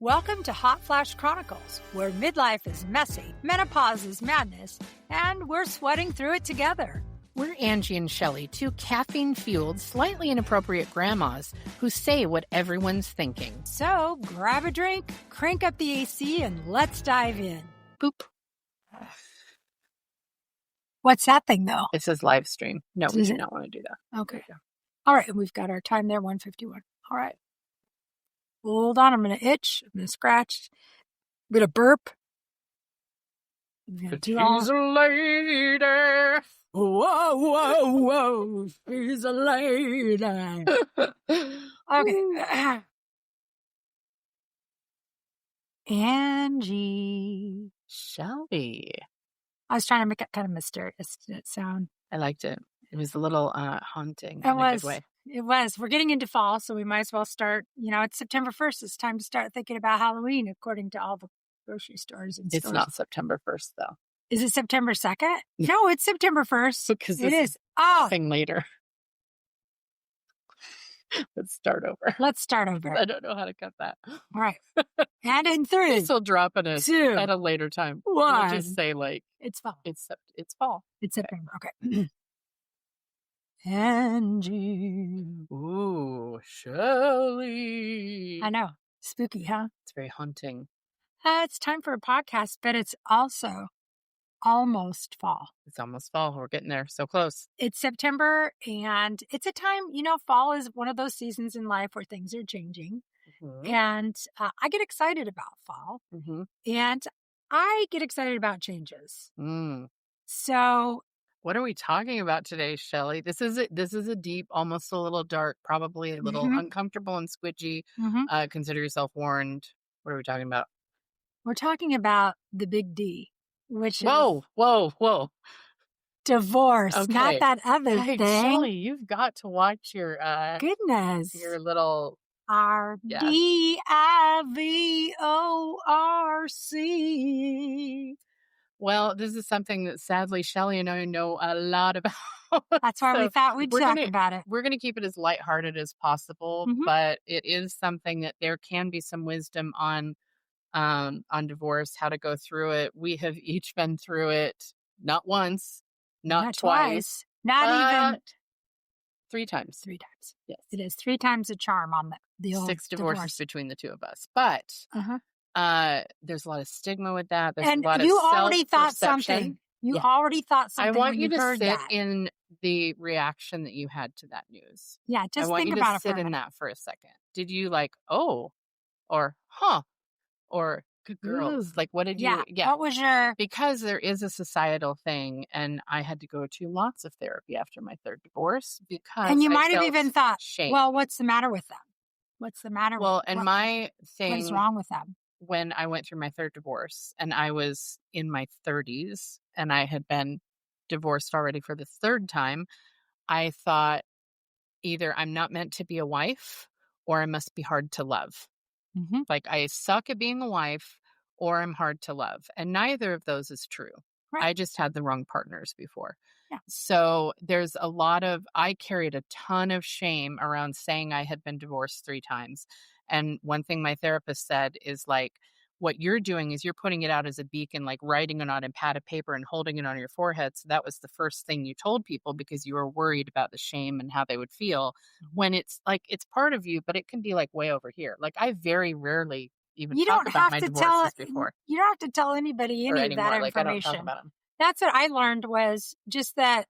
Welcome to Hot Flash Chronicles, where midlife is messy, menopause is madness, and we're sweating through it together. We're Angie and Shelly, two caffeine-fueled, slightly inappropriate grandmas who say what everyone's thinking. So grab a drink, crank up the AC, and let's dive in. Boop. What's that thing, though? It says live stream. No, we do not want to do that. Okay. All right, we've got our time there, 1:51. All right. Hold on, I'm going to itch. I'm going to scratch. I'm going to burp. She's a lady. Whoa, whoa, whoa. She's a lady. Okay. Angie. Shelly. I was trying to make it kind of mysterious sound. I liked it. It was a little haunting It in a good way. It was. We're getting into fall, so we might as well start. It's September 1st. It's time to start thinking about Halloween, according to all the grocery stores and It's stores. not September 1st, though. Is it September 2nd? No, it's September 1st. Because it this is. Oh, thing later. Let's start over. I don't know how to cut that. All right. And in 3. This will drop at a later time. 1. We'll just say, it's fall. It's fall. It's September. Okay. Angie. Ooh, Shelly. I know. Spooky, huh? It's very haunting. It's time for a podcast, but it's also almost fall. It's almost fall. We're getting there. So close. It's September, and it's a time, fall is one of those seasons in life where things are changing. Mm-hmm. And I get excited about fall. Mm-hmm. And I get excited about changes. Mm. So what are we talking about today, Shelly? This is a deep, almost a little dark, probably a little uncomfortable and squidgy. Mm-hmm. Consider yourself warned. What are we talking about? We're talking about the big D, which is whoa. Divorce, Okay. not that other thing. Shelly, you've got to watch your goodness, your little RDIVORC. Well, this is something that sadly Shelly and I know a lot about. That's why we thought we'd talk about it. We're going to keep it as lighthearted as possible, but it is something that there can be some wisdom on divorce, how to go through it. We have each been through it, not once, not twice, not even 3 times. 3 times. Yes, it is 3 times the charm on the old 6 divorces between the two of us, but there's a lot of stigma with that. There's and a lot you of already thought something. You already thought something. I want you to sit that. in the reaction that you had to that news. Yeah, just I want think you about to sit in that for a second. Did you or huh, or good girls? Ooh. Like, what did you? Yeah. What was your? Because there is a societal thing, and I had to go to lots of therapy after my 3rd divorce and you might have even thought, shame. Well, what's the matter with them? What's the matter? My thing. What is wrong with them? When I went through my 3rd divorce, and I was in my 30s, and I had been divorced already for the 3rd time, I thought either I'm not meant to be a wife or I must be hard to love. Mm-hmm. Like I suck at being a wife or I'm hard to love. And neither of those is true. Right. I just had the wrong partners before. Yeah. So there's I carried a ton of shame around saying I had been divorced 3 times. And one thing my therapist said is what you're doing is you're putting it out as a beacon, like writing it on a pad of paper and holding it on your forehead. So that was the first thing you told people because you were worried about the shame and how they would feel when it's it's part of you, but it can be way over here. I very rarely even talk about my divorces before. You don't have to tell anybody any of that information. I don't talk about them. That's what I learned was just that,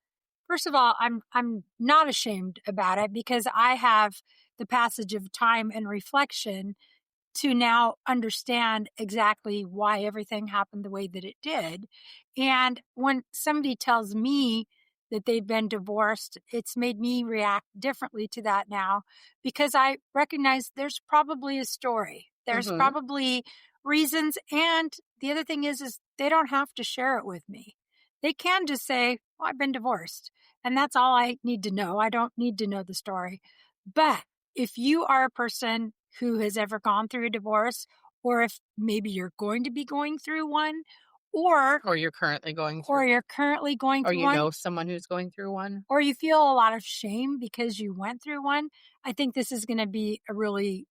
first of all, I'm not ashamed about it because I have the passage of time and reflection to now understand exactly why everything happened the way that it did. And when somebody tells me that they've been divorced, it's made me react differently to that now because I recognize there's probably a story. There's probably reasons. And the other thing is they don't have to share it with me. They can just say, well, I've been divorced. And that's all I need to know. I don't need to know the story. But if you are a person who has ever gone through a divorce, or if maybe you're going to be going through one, or you're currently going through, or you know someone who's going through one, or you feel a lot of shame because you went through one, I think this is going to be a really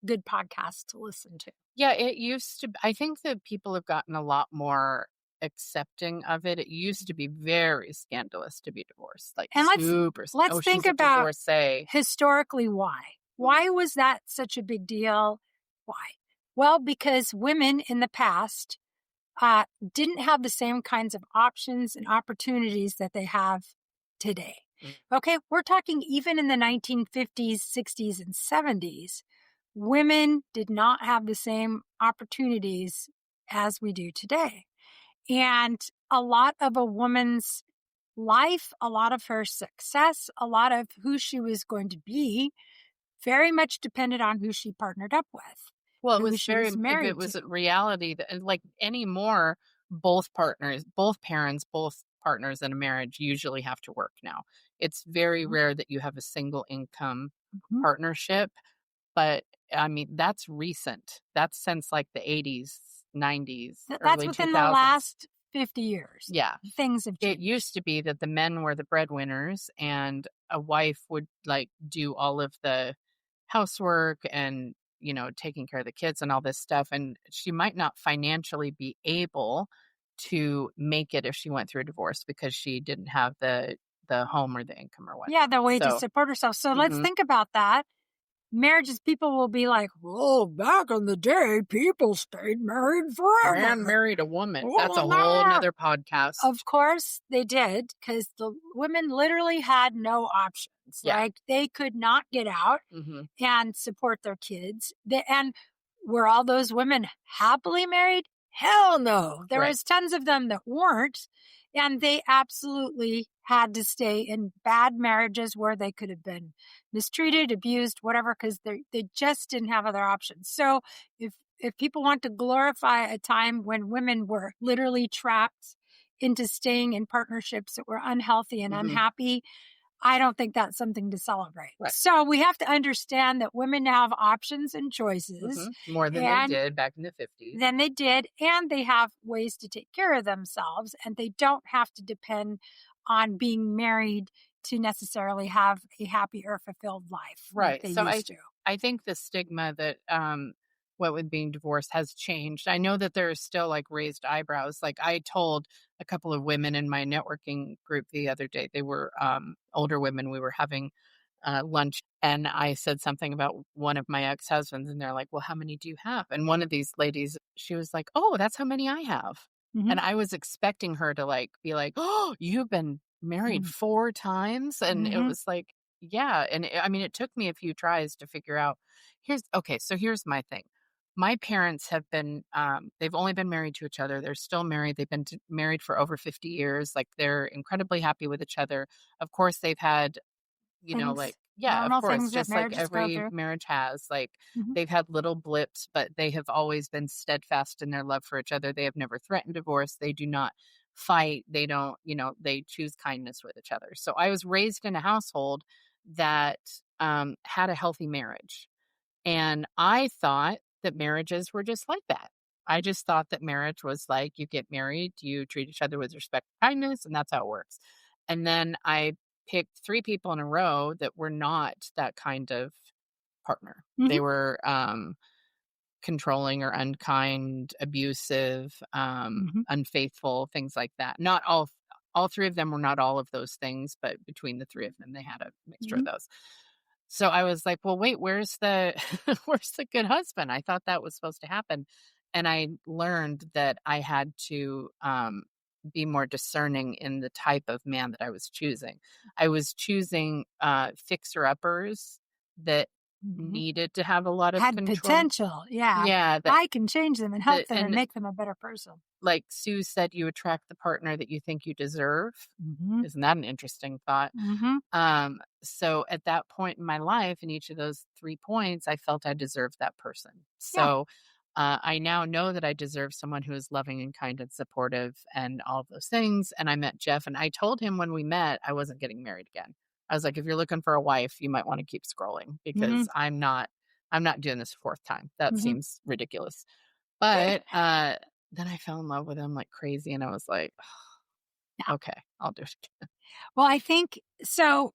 good podcast to listen to. Yeah, it used to I think that people have gotten a lot more accepting of it. It used to be very scandalous to be divorced, like And super, let's "Oh, think she's a about divorcee." historically why. Why was that such a big deal? Why? Well, because women in the past didn't have the same kinds of options and opportunities that they have today. Mm. Okay, we're talking even in the 1950s, 60s, and 70s, women did not have the same opportunities as we do today. And a lot of a woman's life, a lot of her success, a lot of who she was going to be very much depended on who she partnered up with, Well, it who was she very was if it married to. was a reality that and, like, anymore, both partners, both parents, both partners in a marriage usually have to work now. It's very Mhm. rare that you have a single income Mhm. partnership, but, I mean, that's recent. That's since, like, the '80s, '90s, That's early within the 2000s. last 50 years. Yeah. Things have It used changed. to be that the men were the breadwinners and a wife would, like, do all of the housework and, taking care of the kids and all this stuff, and she might not financially be able to make it if she went through a divorce because she didn't have the home or the income or Yeah, whatnot. the way to So, support herself. So let's mhm. think about that. Marriages, people will be like, well, back in the day, people stayed married Man forever. married a woman. That's a Well, whole nah. nother podcast. Of course they did, because the women literally had no options. Yeah. Like they could not get out Mhm. and support their kids. And were all those women happily married? Hell no. There Right. was tons of them that weren't. And they absolutely had to stay in bad marriages where they could have been mistreated, abused, whatever, because they just didn't have other options. So if people want to glorify a time when women were literally trapped into staying in partnerships that were unhealthy and Mhm. unhappy, I don't think that's something to celebrate. Right. So we have to understand that women now have options and choices, Mhm. More than they and did back in the '50s. then they did, and they have ways to take care of themselves, and they don't have to depend on being married to necessarily have a happy or fulfilled life like Right. they So used to. I think the stigma that what with being divorced has changed. I know that there is still like raised eyebrows. Like I told a couple of women in my networking group the other day, they were older women. We were having lunch and I said something about one of my ex-husbands and they're like, "Well, how many do you have?" And one of these ladies, she was like, "Oh, that's how many I have." Mhm. And I was expecting her to like be like, "Oh, you've been married Mhm. 4 times?" And it Mhm. was like, yeah, and I mean, it took me a few tries to figure out. So here's my thing. My parents have been, they've only been married to each other. They're still married. They've been married for over 50 years. Like they're incredibly happy with each other. Of course, they've had Things, like, yeah, of normal course, things that just like marriages go every through. marriage has, like, Mhm. they've had little blips, but they have always been steadfast in their love for each other. They have never threatened divorce. They do not fight. They don't, they choose kindness with each other. So I was raised in a household that had a healthy marriage. And I thought that marriages were just like that. I just thought that marriage was like you get married, you treat each other with respect and kindness, and that's how it works. And then I picked 3 people in a row that were not that kind of partner. Mhm. They were controlling or unkind, abusive, Mhm. unfaithful, things like that. Not all 3 of them were not all of those things, but between the 3 of them, they had a mixture of Mhm. those. So I was like, "Well, wait, where's the where's the good husband? I thought that was supposed to happen." And I learned that I had to be more discerning in the type of man that I was choosing. I was choosing fixer-uppers that Mhm. needed to have a lot of Had control. potential. Yeah. Yeah, that I can change them and help that them and and make them a better person. like Sue said, you attract the partner that you think you deserve. Mhm. Isn't that an interesting thought? Mhm. So at that point in my life, in each of those 3 points, I felt I deserved that person. Yeah. So, I now know that I deserve someone who is loving and kind and supportive and all of those things, and I met Jeff, and I told him when we met I wasn't getting married again. I was like, "If you're looking for a wife, you might wanna keep scrolling Mhm. because I'm not doing this a 4th time. That Mhm. seems ridiculous." But, then I fell in love with him like crazy, and I was like, Yeah. "Okay, I'll do it." Well, I think so.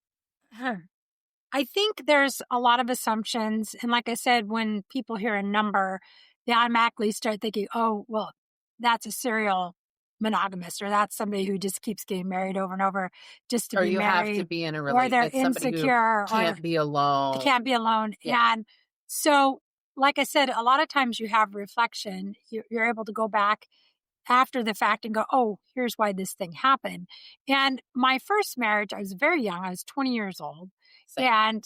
I think there's a lot of assumptions. And like I said, when people hear a number, they automatically start thinking, oh, well, that's a serial monogamist, or that's somebody who just keeps getting married over and over just to Or be you have to married, be in a or they're it's somebody who insecure, or can't be they alone. can't be alone. Yeah. And so, like I said, a lot of times you have reflection. You're able to go back after the fact and go, oh, here's why this thing happened. And my first marriage, I was very young. I was 20 years old. Same. And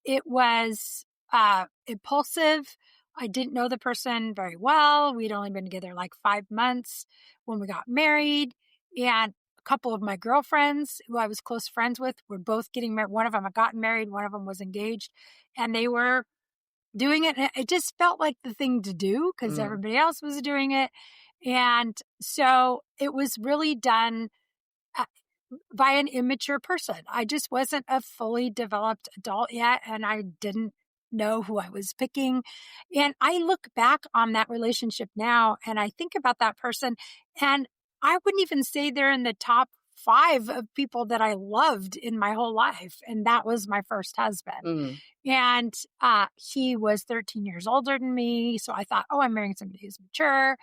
it was impulsive. I didn't know the person very well. We'd only been together like 5 months when we got married. And a couple of my girlfriends who I was close friends with were both getting married. One of them had gotten married, one of them was engaged. And they were doing it. And it just felt like the thing to do because Mm. everybody else was doing it. And so it was really done uh, by an immature person. I just wasn't a fully developed adult yet, and I didn't know who I was picking. And I look back on that relationship now and I think about that person, and I wouldn't even say they're in the top five of people that I loved in my whole life. And that was my first husband. Mm. And he was 13 years older than me. So I thought, oh, I'm marrying somebody who's mature.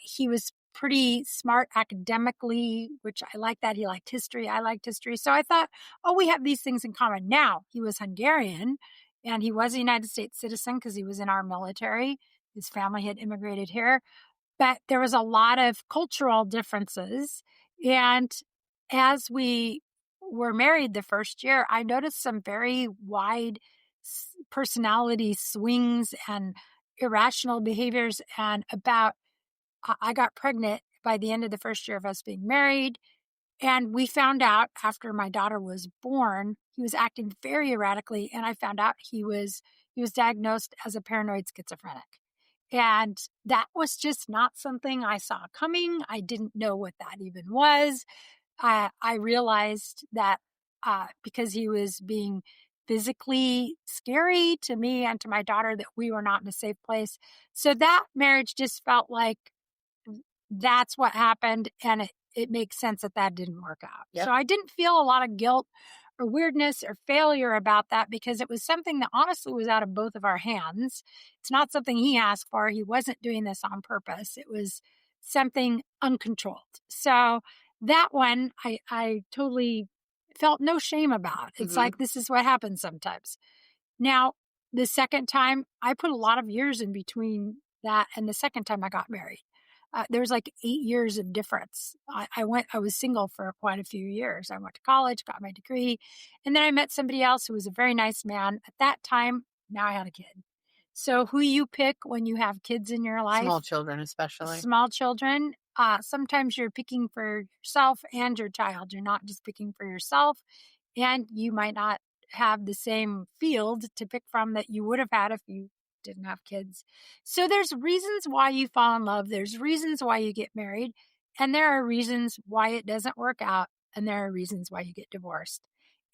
He was pretty smart academically, which I like that. He liked history. I liked history. So I thought, oh, we have these things in common. Now, he was Hungarian and he was a United States citizen because he was in our military. His family had immigrated here, but there was a lot of cultural differences. And as we were married the first year, I noticed some very wide personality swings and irrational behaviors. And I got pregnant by the end of the first year of us being married. And we found out after my daughter was born, he was acting very erratically. And I found out he was diagnosed as a paranoid schizophrenic. And that was just not something I saw coming. I didn't know what that even was. I realized that because he was being physically scary to me and to my daughter, that we were not in a safe place. So that marriage just felt like that's what happened. And it makes sense that that didn't work out. Yep. So I didn't feel a lot of guilt or weirdness or failure about that because it was something that honestly was out of both of our hands. It's not something he asked for. He wasn't doing this on purpose. It was something uncontrolled. So that one I totally felt no shame about. It's Hmm. like this is what happens sometimes. Now, the second time, I put a lot of years in between that and the second time I got married. There was like 8 years of difference. I was single for quite a few years. I went to college, got my degree, and then I met somebody else who was a very nice man. At that time, now I had a kid. So who you pick when you have kids in your Small life, children, especially. small children, sometimes you're picking for yourself and your child. You're not just picking for yourself, and you might not have the same field to pick from that you would have had if you didn't have kids. So there's reasons why you fall in love, there's reasons why you get married, and there are reasons why it doesn't work out, and there are reasons why you get divorced.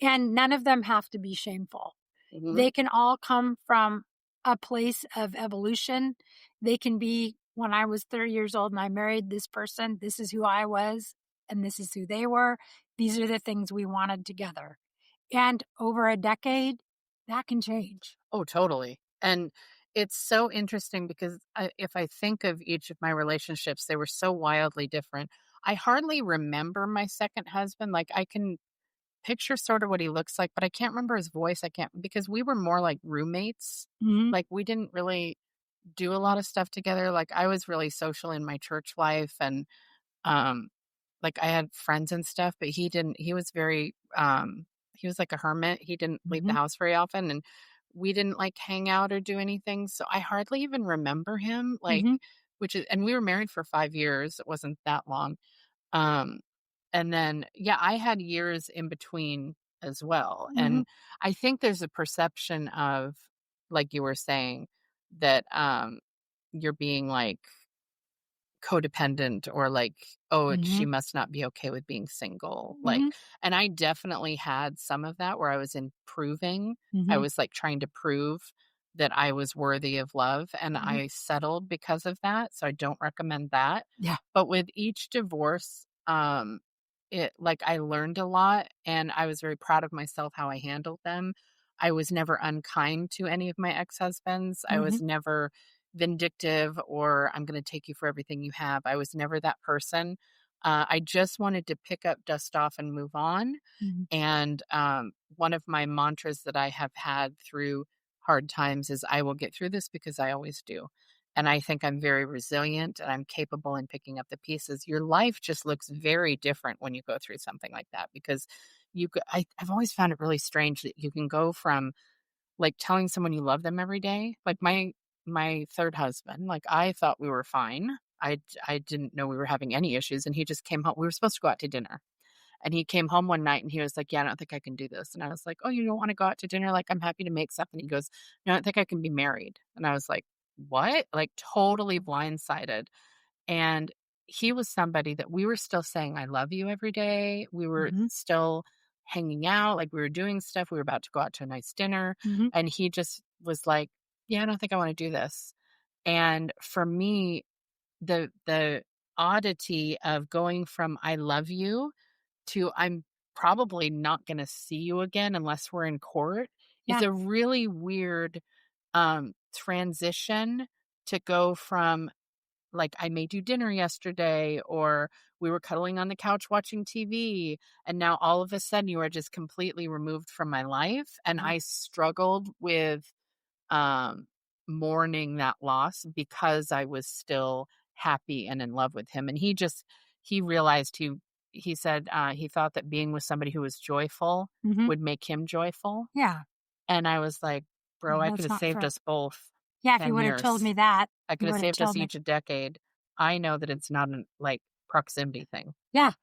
And none of them have to be shameful. Hmm. They can all come from a place of evolution. They can be, when I was 30 years old and I married this person, this is who I was and this is who they were. These are the things we wanted together. And over a decade, that can change. Oh, totally. And it's so interesting because if I think of each of my relationships, they were so wildly different. I hardly remember my second husband. Like I can picture sort of what he looks like, but I can't remember his voice. I can't because we were more like roommates. Hmm. Like we didn't really do a lot of stuff together. Like I was really social in my church life and um like I had friends and stuff, but he didn't. He was very he was like a hermit. He didn't leave the Hmm. house very often and we didn't like hang out or do anything. So I hardly even remember him like Hmm. which is and we were married for 5 years. It wasn't that long. Um and then yeah, I had years in between as well. Hmm. And I think there's a perception of like you were saying that you're being like codependent or like, oh, she Hmm. must not be okay with being single. Like, Hmm. and I definitely had some of that where I was improving. I Hmm. was like trying to prove that I was worthy of love and Hmm. I settled because of that. So I don't recommend that. Yeah. But with each divorce, I learned a lot, and I was very proud of myself how I handled them. I was never unkind to any of my ex-husbands. I Mhm. was never vindictive or I'm going to take you for everything you have. I was never that person. I just wanted to pick up, dust off, and move on. Mhm. And one of my mantras that I have had through hard times is I will get through this because I always do. And I think I'm very resilient and I'm capable in picking up the pieces. Your life just looks very different when you go through something like that because I've always found it really strange that you can go from like telling someone you love them every day. Like my third husband, like I thought we were fine. I didn't know we were having any issues, and he just came home. We were supposed to go out to dinner, and he came home one night and he was like, "Yeah, I don't think I can do this." And I was like, "Oh, you don't want to go out to dinner? Like, I'm happy to make stuff." And he goes, "No, I don't think I can be married." And I was like, "What?" Like, totally blindsided. And he was somebody that we were still saying, "I love you" every day. We were Mhm. still hanging out, like, we were doing stuff. We were about to go out to a nice dinner. Mhm. And he just was like, "Yeah, I don't think I want to do this." And for me, the oddity of going from "I love you" to "I'm probably not gonna see you again unless we're in court" is Yeah. a really weird, transition to go from, like, "I made you dinner yesterday," or "We were cuddling on the couch watching TV," and now all of a sudden you are just completely removed from my life, and Yeah. I struggled with, um, mourning that loss because I was still happy and in love with him, and he realized he said, he thought that being with somebody who was joyful Mhm. would make him joyful, Yeah. and I was like, "Bro, Well, I could that's have not saved for us both Yeah, if you 10 would have told years. me that, I you could have would have saved us told me. each a decade." I know that it's not an, like, proximity thing. Yeah.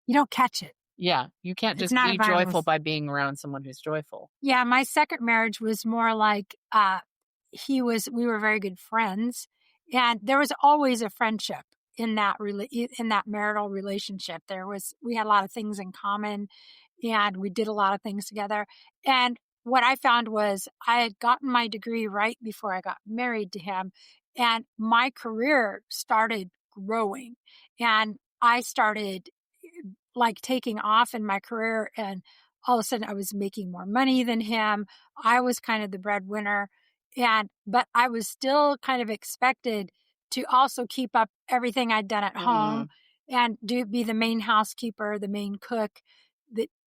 You don't catch it. Yeah, you can't It's just not a be joyful virus. by being around someone who's joyful. Yeah, my second marriage was more like, we were very good friends, and there was always a friendship in in that marital relationship. We had a lot of things in common, and we did a lot of things together, and what I found was I had gotten my degree right before I got married to him, and my career started growing, and I started, like, taking off in my career, and all of a sudden I was making more money than him. I was kind of the breadwinner, but I was still kind of expected to also keep up everything I'd done at home Mm, and be the main housekeeper, the main cook,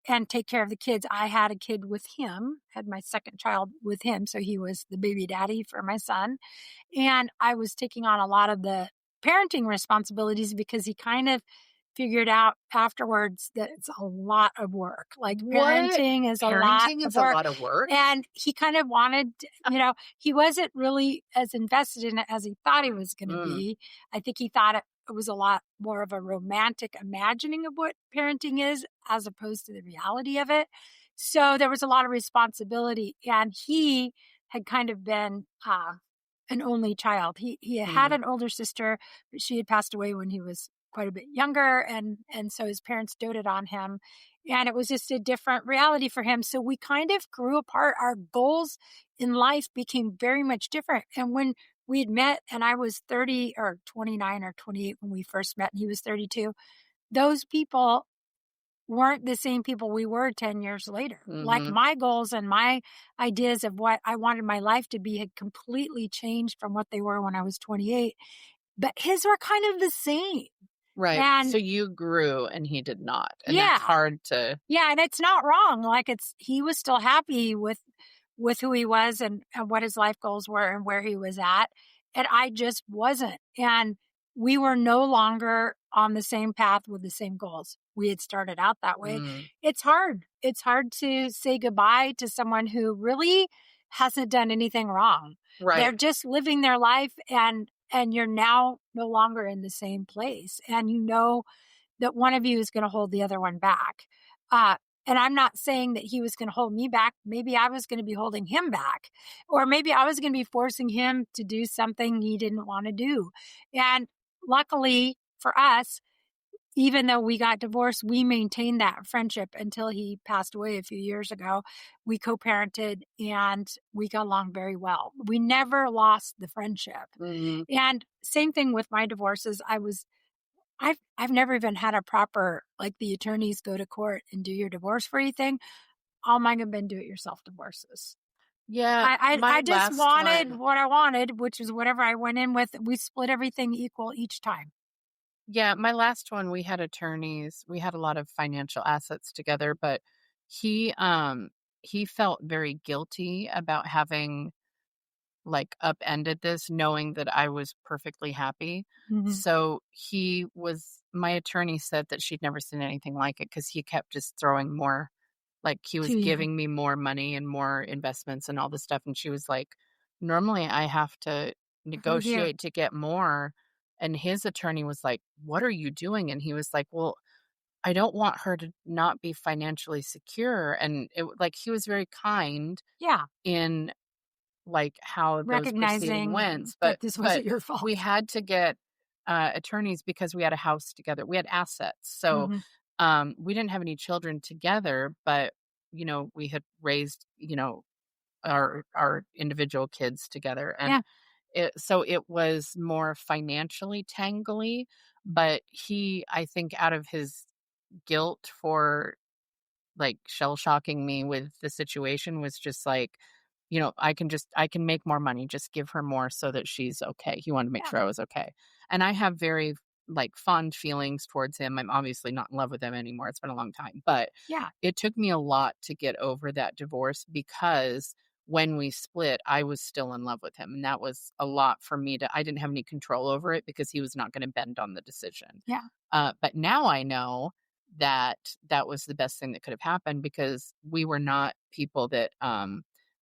and take care of the kids. I had a kid with him, had my second child with him, so he was the baby daddy for my son. And I was taking on a lot of the parenting responsibilities because he kind of figured out afterwards that it's a lot of work. Like, what? parenting is a lot Parenting of is a work. lot of work? And he kind of wanted, he wasn't really as invested in it as he thought he was going to Mm, be. I think he thought it was a lot more of a romantic imagining of what parenting is as opposed to the reality of it. So there was a lot of responsibility. And he had kind of been, an only child. He had mm, an older sister, but she had passed away when he was quite a bit younger, and so his parents doted on him, and it was just a different reality for him. So we kind of grew apart. Our goals in life became very much different. And when we had met, and I was 30 or 29 or 28 when we first met, and he was 32, those people weren't the same people we were 10 years later. Like, mhm. my goals and my ideas of what I wanted my life to be had completely changed from what they were when I was 28, but his were kind of the same. Right. And So you grew and he did not, and that's yeah, hard to yeah, and it's not wrong. Like, he was still happy with who he was and what his life goals were and where he was at. And I just wasn't. And we were no longer on the same path with the same goals. We had started out that way. mm, It's hard. It's hard to say goodbye to someone who really hasn't done anything wrong. They're right. just living their life, and you're now no longer in the same place. And you know that one of you is going to hold the other one back. Uh, and I'm not saying that he was going to hold me back. Maybe I was going to be holding him back, or maybe I was going to be forcing him to do something he didn't want to do. And luckily for us, even though we got divorced, we maintained that friendship until he passed away a few years ago. We co-parented and we got along very well. We never lost the friendship. Mhm. And same thing with my divorces. I've never even had a proper, like, the attorneys go to court and do your divorce for you thing. All mine have been do-it-yourself divorces. Yeah, I my just last wanted one. what I wanted, which is whatever I went in with. We split everything equal each time. Yeah, my last one, we had attorneys. We had a lot of financial assets together, but he felt very guilty about having, like, upended this, knowing that I was perfectly happy. Mhm. So my attorney said that she'd never seen anything like it because he kept just throwing more, like, he To was you. giving me more money and more investments and all this stuff. And she was like, normally I have to Who knew? negotiate to get more. And his attorney was like, what are you doing? And he was like, well, I don't want her to not be financially secure. And like, he was very kind Yeah, in, like, how those proceeding went, recognizing that this but wasn't your we fault. had to get, attorneys because we had a house together. We had assets, so, Mhm. we didn't have any children together, but, we had raised, our individual kids together, and Yeah, it was more financially tangly, but I think out of his guilt for, like, shell shocking me with the situation was just like, I can make more money, just give her more so that she's okay. He wanted to make yeah, sure I was okay. And I have very, like, fond feelings towards him. I'm obviously not in love with him anymore. It's been a long time, but yeah, it took me a lot to get over that divorce because when we split, I was still in love with him. And that was a lot for me I didn't have any control over it because he was not going to bend on the decision. yeah, But now I know that that was the best thing that could have happened because we were not people that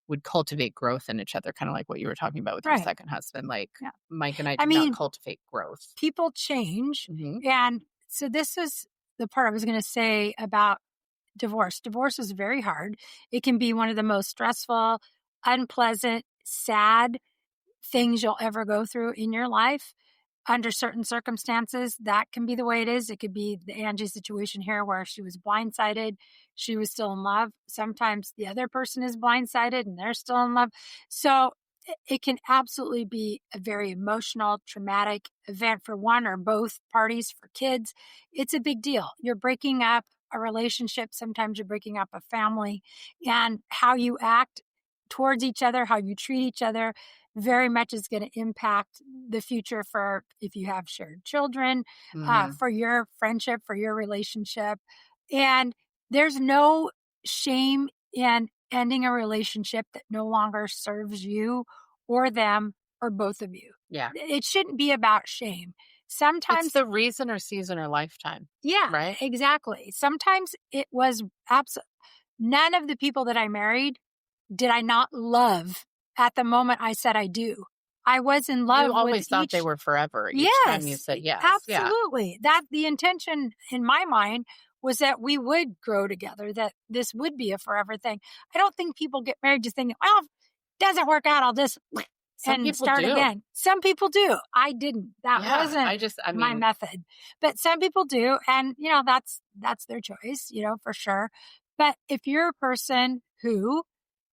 would cultivate growth in each other, kind of like what you were talking about with your right. second husband. Like, Yeah. Mike and I I did not mean, cultivate growth. people change. Hmm. And so this is the part I was going to say about divorce. Divorce is very hard. It can be one of the most stressful, unpleasant, sad things you'll ever go through in your life. Under certain circumstances, that can be the way it is. It could be the Angie situation here where she was blindsided. She was still in love. Sometimes the other person is blindsided and they're still in love. So it can absolutely be a very emotional, traumatic event for one or both parties, for kids. It's a big deal. You're breaking up a relationship. Sometimes you're breaking up a family, and how you act towards each other, how you treat each other, very much is going to impact the future for if you have shared children, Hmm. for your friendship, for your relationship. And there's no shame in ending a relationship that no longer serves you or them or both of you. Yeah. It shouldn't be about shame. It's Sometimes, the reason or season or lifetime, yeah, right? exactly. Sometimes it was none of the people that I married did I not love at the moment I said I do. I was in You love with always thought they each. were forever each time you Yes, said yes. Yeah. absolutely. That the intention in my mind was that we would grow together, that this would be a forever thing. I don't think people get married just thinking, well, if it doesn't work out, I'll just Some and people start do. again. Some people do. I didn't. That Yeah. wasn't I my mean, method. But some people do. And that's their choice, for sure. But if you're a person who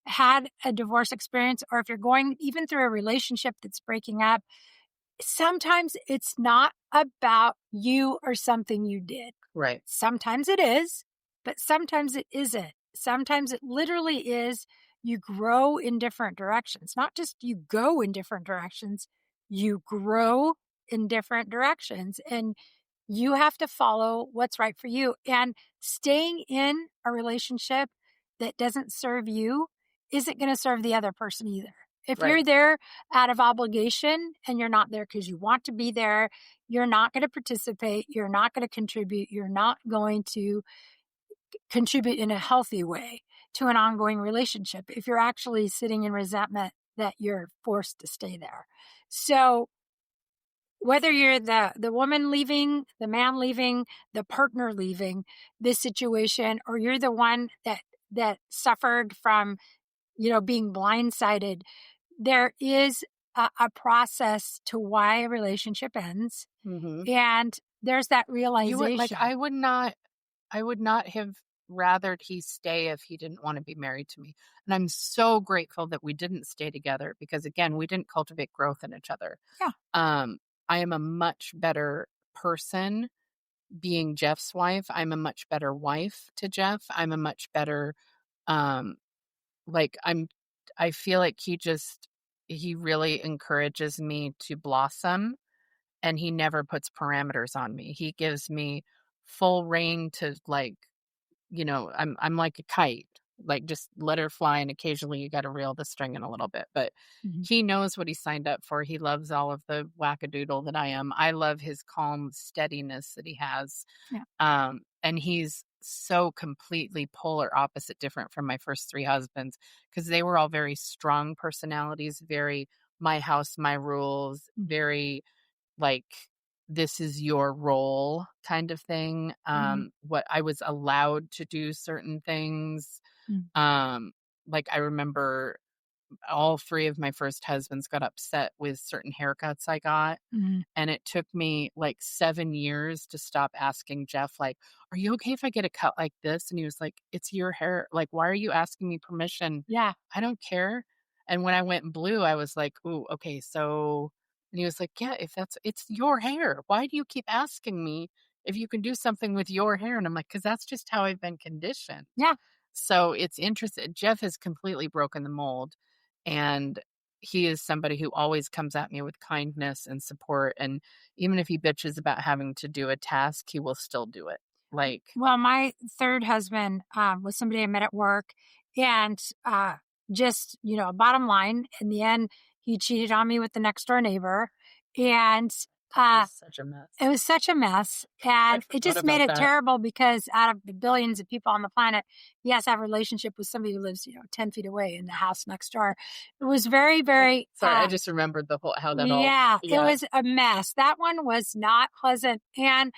had a divorce experience, or if you're going even through a relationship that's breaking up, sometimes it's not about you or something you did. right. Sometimes it is, but sometimes it isn't. Sometimes it literally is you grow in different directions. Not just you go in different directions, you grow in different directions. And you have to follow what's right for you. And staying in a relationship that doesn't serve you isn't going to serve the other person either. If Right. you're there out of obligation and you're not there because you want to be there, you're not going to participate, you're not going to contribute, you're not going to contribute in a healthy way to an ongoing relationship if you're actually sitting in resentment that you're forced to stay there. So whether you're the woman leaving, the man leaving, the partner leaving this situation, or you're the one that suffered from being blindsided, there is a process to why a relationship ends, Hmm. and there's that You would like, realization. I would not have rathered he stay if he didn't want to be married to me. And I'm so grateful that we didn't stay together because, again, we didn't cultivate growth in each other. Yeah, Um, I am a much better person being Jeff's wife, I'm a much better wife to Jeff. I'm a much better, um, like I feel like he really encourages me to blossom, and he never puts parameters on me. He gives me full reign to, like, I'm like a kite, like, just let her fly, and occasionally you got to reel the string in a little bit. But Mhm. he knows what he signed up for. He loves all of the wackadoodle that I am. I love his calm steadiness that he has. Yeah. And he's so completely polar opposite different from my first three husbands, because they were all very strong personalities, very my house, my rules, Mm. very like, this is your role kind of thing. Mhm. What I was allowed to do certain things. Mm. Um, like I remember all three of my first husbands got upset with certain haircuts I got. Mhm. And it took me like 7 years to stop asking Jeff, like, "Are you okay if I get a cut like this?" And he was like, "It's your hair. Like, why are you asking me permission? Yeah. I don't care." And when I went blue, I was like, "Ooh, okay, so," and he was like, "Yeah, if it's your hair. Why do you keep asking me if you can do something with your hair?" And I'm like, "'Cause that's just how I've been conditioned." Yeah. So it's interesting. Jeff has completely broken the mold, and he is somebody who always comes at me with kindness and support. And even if he bitches about having to do a task, he will still do it. Like, Well, my third husband was somebody I met at work, and just bottom line, in the end, he cheated on me with the next door neighbor, and uh, it's such a mess. it was such a mess, I and it forgot just made about it that. terrible because out of the billions of people on the planet, he has to have a relationship with somebody who lives 10 feet away in the house next door. It was very, Oh, very. sorry, I just remembered the whole how that all. Yeah, it Yeah, was a mess. That one was not pleasant, and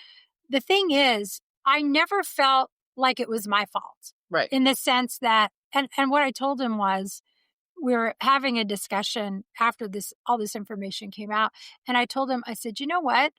the thing is, I never felt like it was my fault right. in the sense that, and what I told him was, we were having a discussion after all this information came out. And I told him, I said, you know what?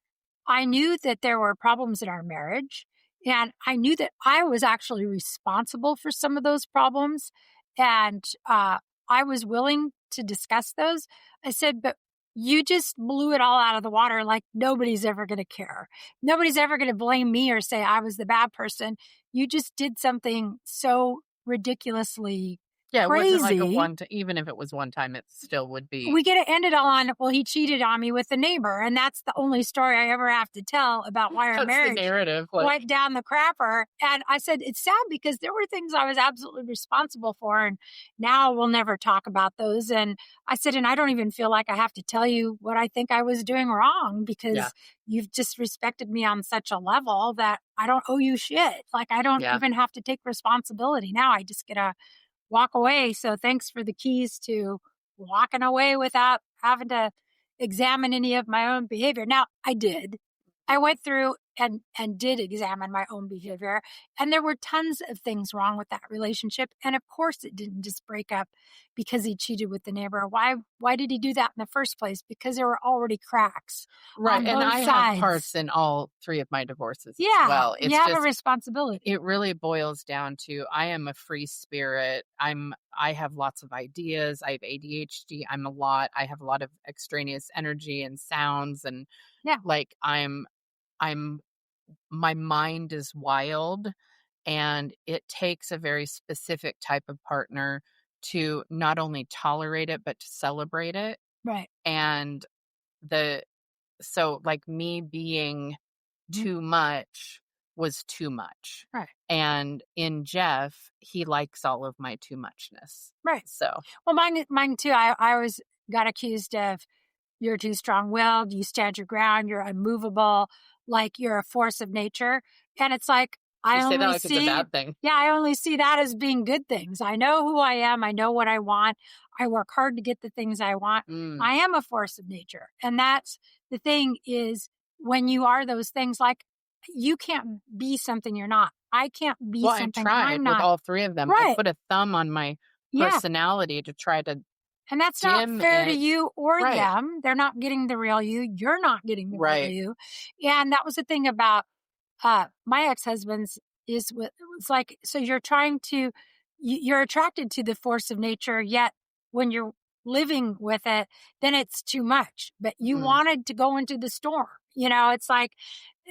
I knew that there were problems in our marriage. And I knew that I was actually responsible for some of those problems. And I was willing to discuss those. I said, but you just blew it all out of the water. Like nobody's ever going to care. Nobody's ever going to blame me or say I was the bad person. You just did something so ridiculously Yeah, it wasn't like a crazy. one. Even if it was one time, it still would be. We get to end it on, well, he cheated on me with the neighbor. And that's the only story I ever have to tell about why our That's the marriage narrative. Like, went down the crapper. And I said, it's sad because there were things I was absolutely responsible for. And now we'll never talk about those. And I said, and I don't even feel like I have to tell you what I think I was doing wrong yeah, because you've just respected me on such a level that I don't owe you shit. Like I don't yeah, even have to take responsibility. Now I just get to walk away. So thanks for the keys to walking away without having to examine any of my own behavior. Now, I did. I went through and did examine my own behavior, and there were tons of things wrong with that relationship. And of course, it didn't just break up because he cheated with the neighbor. Why did he do that in the first place? Because there were already cracks right. on And both I have parts sides. in all three of my divorces as Yeah, well. you It's have a just responsibility. it really boils down to I am a free spirit. I have lots of ideas. I have ADHD. I have a lot of extraneous energy and sounds, and Yeah, like I'm my mind is wild, and it takes a very specific type of partner to not only tolerate it but to celebrate it. right. And the so like me being Mhm. too much was too much. Right, And in Jeff, he likes all of my too muchness. right. So, Well, mine too. I always got accused of you're too strong-willed, you stand your ground, you're unmovable, like you're a force of nature. And it's like you I say that only like it's a see, bad thing. yeah, I only see that as being good things. I know who I am, I know what I want. I work hard to get the things I want. Mm. I am a force of nature. And that's the thing is when you are those things, like you can't be something you're not. I can't be Well, I something I'm tried with not. all three of them. I Right. put a thumb on my Yeah. personality to try to And that's not dim fair to it. you or Right. them. They're not getting the real you. You're not getting the real Right. you. And that was the thing about my ex-husband's is what it was like. So you're trying to, you're attracted to the force of nature, yet when you're living with it, then it's too much. But you Mm. wanted to go into the storm. It's like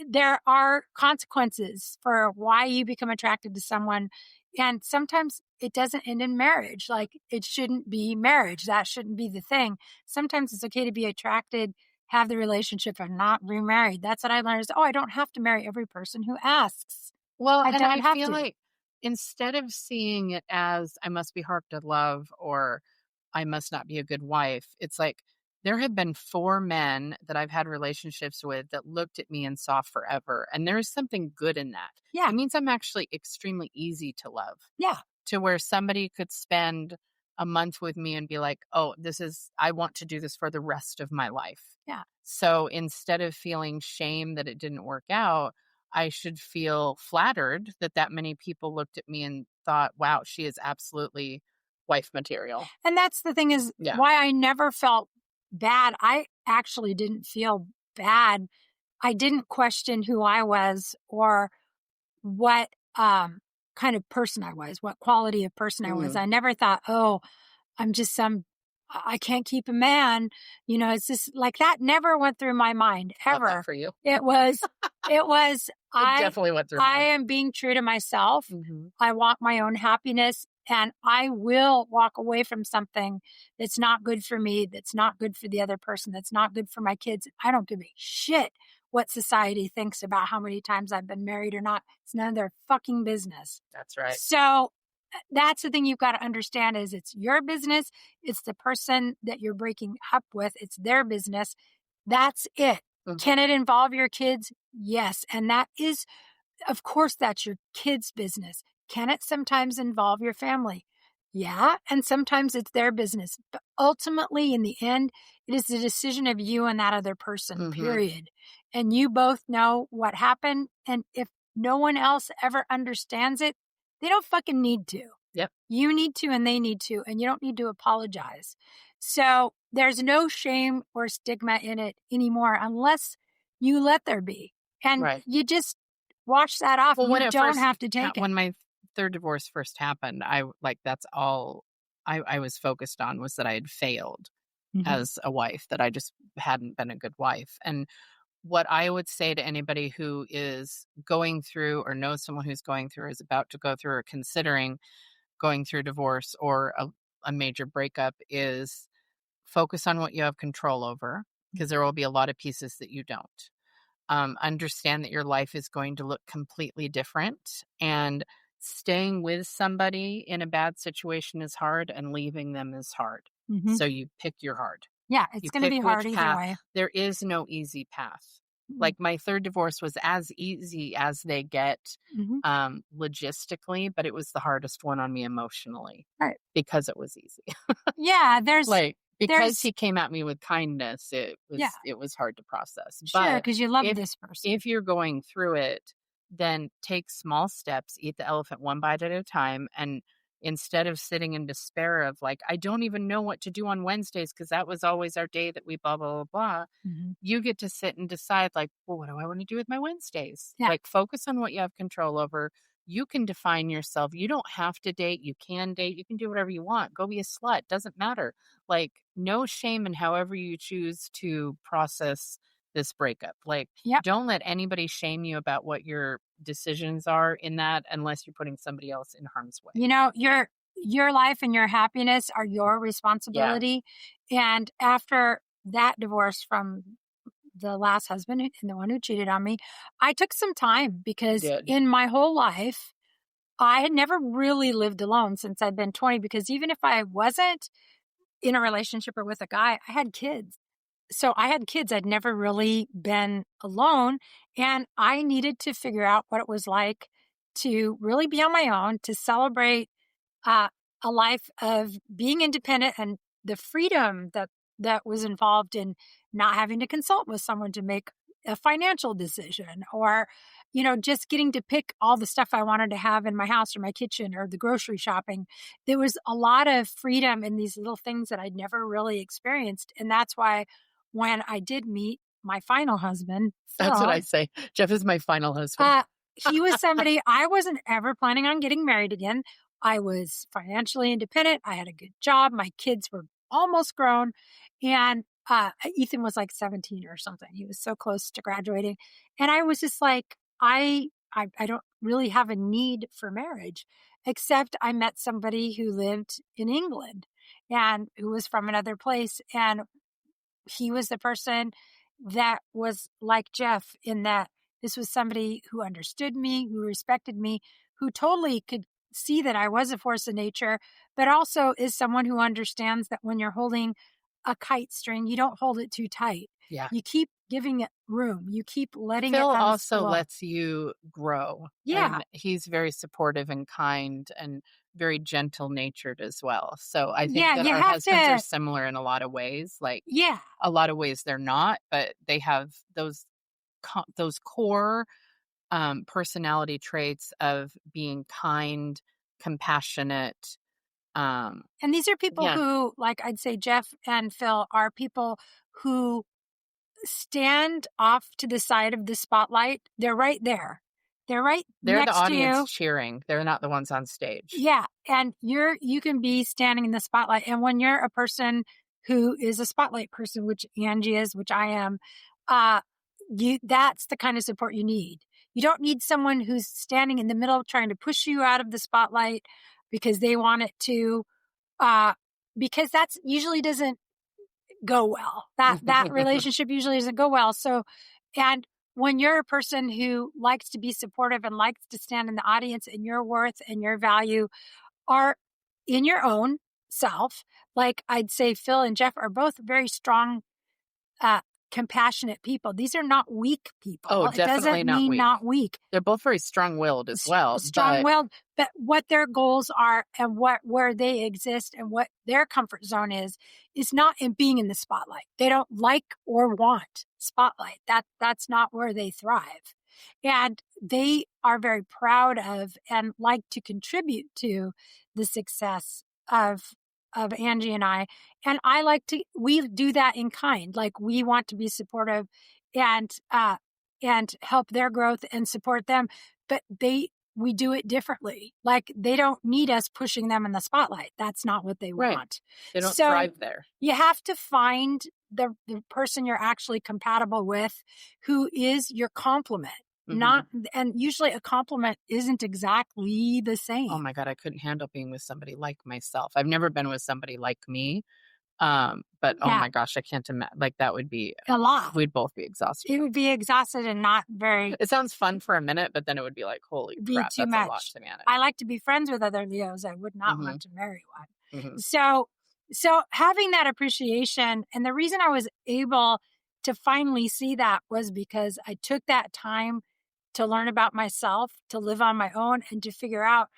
there are consequences for why you become attracted to someone. And sometimes it doesn't end in marriage. Like, it shouldn't be marriage. That shouldn't be the thing. Sometimes it's okay to be attracted, have the relationship, and not remarried. That's what I learned is, I don't have to marry every person who asks. Well, I and don't I have feel to. like instead of seeing it as I must be hard to love or I must not be a good wife, it's like there have been 4 men that I've had relationships with that looked at me and saw forever. And there is something good in that. Yeah. It means I'm actually extremely easy to love. Yeah. To where somebody could spend a month with me and be like, "Oh, I want to do this for the rest of my life." Yeah. So instead of feeling shame that it didn't work out, I should feel flattered that that many people looked at me and thought, "Wow, she is absolutely wife material." And that's the thing is Yeah. why I never felt bad. I actually didn't feel bad. I didn't question who I was or what kind of person I was, what quality of person I was. Mm, I never thought, I'm just I can't keep a man. It's just like that never went through my mind love that ever. for you. It was, it was, It definitely went through I mine. am being true to myself. Mhm. I want my own happiness, and I will walk away from something that's not good for me, that's not good for the other person, that's not good for my kids. I don't give a shit what society thinks about how many times I've been married or not. It's none of their fucking business. That's right. So that's the thing you've got to understand is it's your business. It's the person that you're breaking up with. It's their business. That's it. Mhm. Can it involve your kids? Yes. And that is, of course, that's your kids' business. Can it sometimes involve your family? Yeah. And sometimes it's their business. But ultimately, in the end, it is the decision of you and that other person, Mhm. period. And you both know what happened. And if no one else ever understands it, they don't fucking need to. Yep. You need to, and they need to, and you don't need to apologize. So there's no shame or stigma in it anymore unless you let there be. And Right. you just wash that off. Well, when You it don't first have to take it. when my 3rd divorce first happened, that's all I was focused on was that I had failed Mhm. as a wife, that I just hadn't been a good wife. And what I would say to anybody who is going through or knows someone who's going through, is about to go through, or considering going through divorce or a major breakup is focus on what you have control over, because there will be a lot of pieces that you don't. Understand that your life is going to look completely different, and staying with somebody in a bad situation is hard and leaving them is hard. Mhm. So you pick your hard. Yeah, You it's going to pick be hard which either path. way. There is no easy path. Mm. Like my 3rd divorce was as easy as they get, Mhm. logistically, but it was the hardest one on me emotionally Right. because it was easy. Yeah, Like, because there's he came at me with kindness, yeah, it was hard to process. sure, But because you love if this person. if you're going through it, then take small steps, eat the elephant one bite at a time, and instead of sitting in despair of like, I don't even know what to do on Wednesdays because that was always our day that we blah blah blah blah. Mhm. You get to sit and decide like, well, what do I want to do with my Wednesdays? Yeah. Like, focus on what you have control over. You can define yourself. You don't have to date. You can date. You can do whatever you want. Go be a slut. Doesn't matter. Like, no shame in however you choose to process this breakup. Like, Yep. don't let anybody shame you about what your decisions are in that unless you're putting somebody else in harm's way. Your life and your happiness are your Yeah, responsibility. And after that divorce from the last husband and the one who cheated on me, I took some time you because did. in my whole life, I had never really lived alone since I'd been 20. Because even if I wasn't in a relationship or with a guy, I had kids. So I had kids. I'd never really been alone. And I needed to figure out what it was like to really be on my own, to celebrate uh, a life of being independent and the freedom that was involved in not having to consult with someone to make a financial decision, or just getting to pick all the stuff I wanted to have in my house or my kitchen or the grocery shopping. There was a lot of freedom in these little things that I'd never really experienced. And that's why when I did meet my final husband, That's what I Phil, say. Jeff is my final husband. uh, he was somebody I wasn't ever planning on getting married again. I was financially independent. I had a good job. My kids were almost grown. And Ethan was like 17 or something. He was so close to graduating. And I was just like, I don't really have a need for marriage, except I met somebody who lived in England and who was from another place. And he was the person that was like Jeff in that this was somebody who understood me, who respected me, who totally could see that I was a force of nature, but also is someone who understands that when you're holding a kite string, you don't hold it too tight. Yeah. You keep giving it room. You keep letting it Phil also unflow. lets you grow, Yeah. and he's very supportive and kind and very gentle natured as well. So I think Yeah. that You our have husbands are to, similar in a lot of ways. Like yeah. a lot of ways they're not, but they have those core personality traits of being kind, compassionate. Um, And these are people yeah, who, like I'd say Jeff and Phil, are people who stand off to the side of the spotlight. They're right there. They're right they're the next to audience you. cheering. They're not the ones on stage. Yeah. And you can be standing in the spotlight. And when you're a person who is a spotlight person, which Angie is, which I am, uh, that's the kind of support you need. You don't need someone who's standing in the middle trying to push you out of the spotlight because they want it to, uh, because that's usually doesn't go well. That relationship usually doesn't go well. So, and when you're a person who likes to be supportive and likes to stand in the audience and your worth and your value are in your own self, like I'd say Phil and Jeff are both very strong, uh, compassionate people. These are not weak Oh, people. It definitely doesn't not mean weak. not weak. They're both very strong-willed as well, but Strong-willed, but what their goals are and where they exist and what their comfort zone is not in being in the spotlight. They don't like or want spotlight. That's not where they thrive. And they are very proud of and like to contribute to the success of Angie and I. And I like to we do that in kind. Like we want to be supportive and help their growth and support them, but we do it differently. Like they don't need us pushing them in the spotlight. That's not what they right. want. They don't So thrive there. you have to find the person you're actually compatible with who is your complement. Mhm. Not and usually a compliment isn't exactly the Oh same. my god, I couldn't handle being with somebody like myself. I've never been with somebody like me. But oh Yeah, my gosh, I can't imagine. Like that would be a lot. we'd both be exhausted. It would be exhausted and not very It sounds fun for a minute, but then it would be like, holy be crap, too that's a lot much. to manage. I like to be friends with other Leos. I would not Mhm. want to marry one. Mhm. So having that appreciation, and the reason I was able to finally see that was because I took that time to learn about myself, to live on my own, and to figure out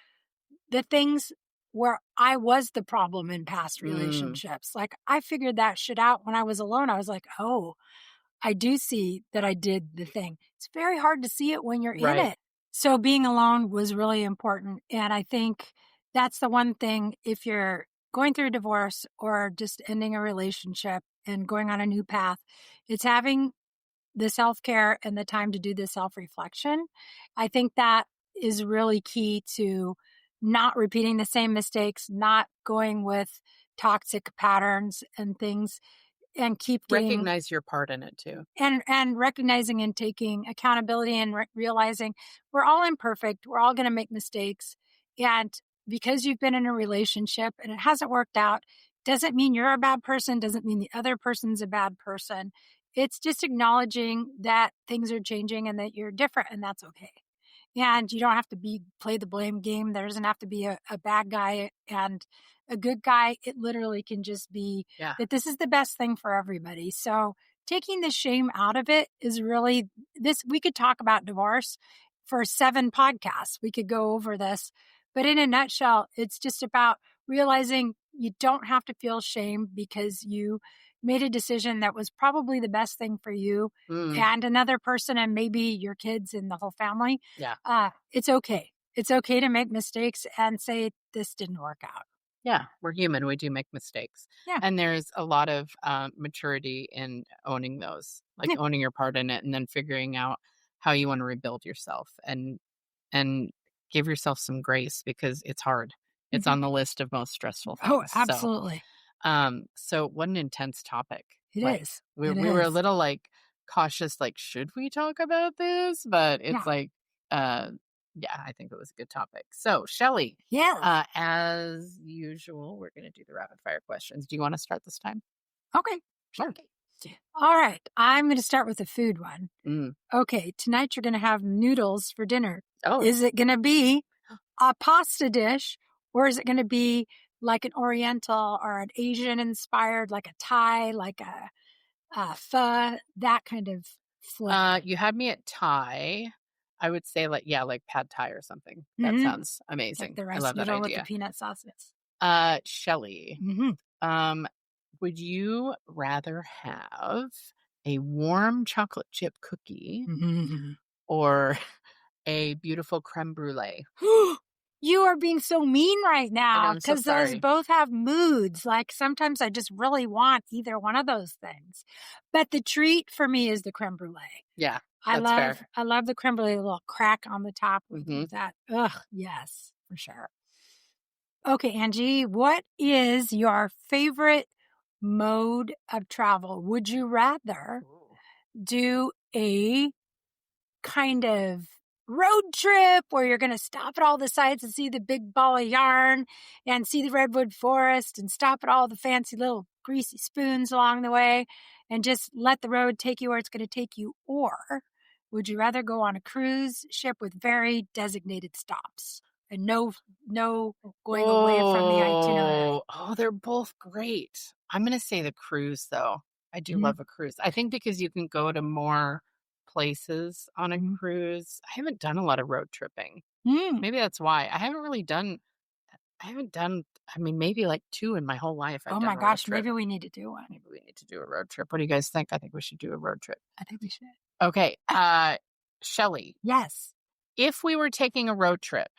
the things where I was the problem in past Mm, relationships. Like I figured that shit out when I was alone. I was like, oh, I do see that I did the thing. It's very hard to see it when you're in right. it. So being alone was really important. And I think that's the one thing if you're going through a divorce or just ending a relationship and going on a new path, it's having the self care and the time to do the self reflection. I think that is really key to not repeating the same mistakes, not going with toxic patterns and things, and keep getting Recognize your part in it too. and recognizing and taking accountability and realizing we're all imperfect, we're all going to make mistakes, and because you've been in a relationship and it hasn't worked out doesn't mean you're a bad person, doesn't mean the other person's a bad person. It's just acknowledging that things are changing and that you're different, and that's okay. And you don't have to play the blame game. There doesn't have to be a bad guy and a good guy. It literally can just be Yeah. that this is the best thing for everybody. So taking the shame out of it is really this. We could talk about divorce for 7 podcasts. We could go over this, but in a nutshell, it's just about realizing you don't have to feel shame because you made a decision that was probably the best thing for you Mm, and another person and maybe your kids and the whole family. yeah. It's okay. It's okay to make mistakes and say this didn't work out. Yeah. We're human. We do make mistakes. Yeah. And there's a lot of maturity in owning those, like Yeah. owning your part in it and then figuring out how you want to rebuild yourself and give yourself some grace because it's hard. It's Mhm. on the list of most stressful Oh, things. So absolutely. So what an intense topic. It is. We were a little like cautious, like, should we talk about this? But it's like, yeah, I think it was a good topic. So, Shelly, as usual, we're going to do the rapid fire questions. Do you want to start this time? Okay. Sure. Okay. All right. I'm going to start with the food one. Okay. Tonight you're going to have noodles for dinner. Oh. Is it going to be a pasta dish, or is it going to be like an Oriental or an Asian inspired, like a Thai, like a pho, that kind of flavor? You had me at Thai. I would say like pad Thai or something. That sounds amazing. Like the rice I love that noodle idea. with the peanut sauces. Shelly, would you rather have a warm chocolate chip cookie or a beautiful creme brulee? You are being so mean right now, because those sorry. both have moods. Like sometimes I just really want either one of those things. But the treat for me is the creme brulee. Yeah, I fair. love the creme brulee, a little crack on the top with that. Ugh, yes, for sure. Okay, Angie, what is your favorite mode of travel? Would you rather do a kind of road trip where you're going to stop at all the sites and see the big ball of yarn and see the redwood forest and stop at all the fancy little greasy spoons along the way and just let the road take you where it's going to take you? Or would you rather go on a cruise ship with very designated stops and no going away from the itinerary? Oh, they're both great. I'm going to say the cruise, though. I do love a cruise. I think because you can go to more places on a cruise. I haven't done a lot of road tripping. Maybe that's why. I haven't done, I mean, maybe like 2 in my whole life. Oh my gosh, maybe we need to do one. Maybe we need to do a road trip. What do you guys think? I think we should do a road trip. I think we should. Okay. Shelly. Yes. If we were taking a road trip,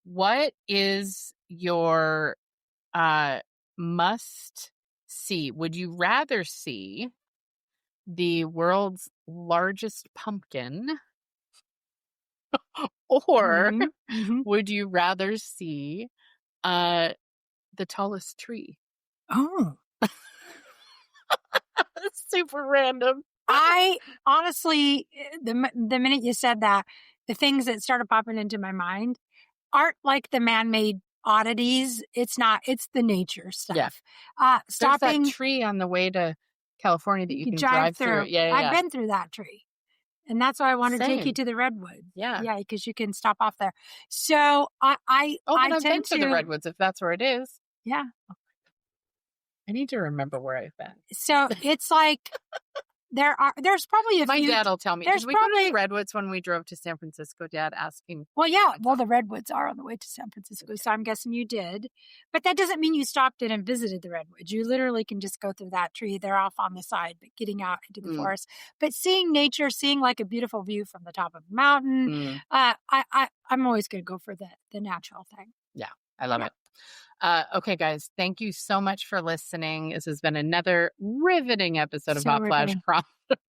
what is your must see? Would you rather see the world's largest pumpkin, or would you rather see the tallest tree? Oh. Super random. I honestly, the minute you said that, the things that started popping into my mind aren't like the man-made oddities. It's the nature stuff. Yeah. Stopping There's that tree on the way to California that you can drive through. Yeah, I've been through that tree. And that's why I want to take you to the redwoods. Yeah. Yeah, because you can stop off there. So I've been to the redwoods if that's where it is. Yeah. I need to remember where I've been. So it's like there's probably My dad will tell me. Did we go to the redwoods when we drove to San Francisco, Dad, asking? Well, yeah. Well, the redwoods are on the way to San Francisco, so I'm guessing you did. But that doesn't mean you stopped in and visited the redwoods. You literally can just go through that tree. They're off on the side, but getting out into the forest. But seeing nature, seeing like a beautiful view from the top of a mountain, I'm always going to go for the natural thing. Yeah, I love it. Okay, guys, thank you so much for listening. This has been another riveting episode of Hot Flash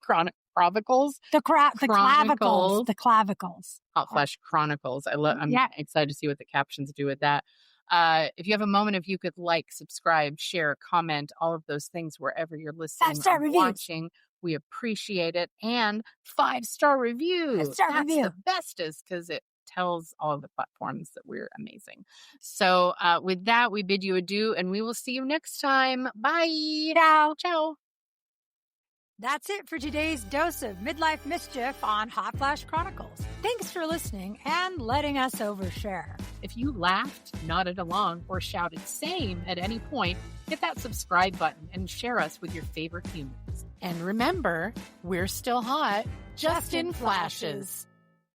Chronicles. The clavicles. The clavicles. Hot Flash Chronicles. I'm excited to see what the captions do with that. If you have a moment, if you could like, subscribe, share, comment, all of those things wherever you're listening or watching, we appreciate it. And 5-star reviews. That's the bestest because it tells all of the platforms that we're amazing. So with that, we bid you adieu, and we will see you next time. Bye. Ciao. That's it for today's dose of midlife mischief on Hot Flash Chronicles. Thanks for listening and letting us overshare. If you laughed, nodded along, or shouted same at any point, hit that subscribe button and share us with your favorite humans. And remember, we're still hot, just in flashes.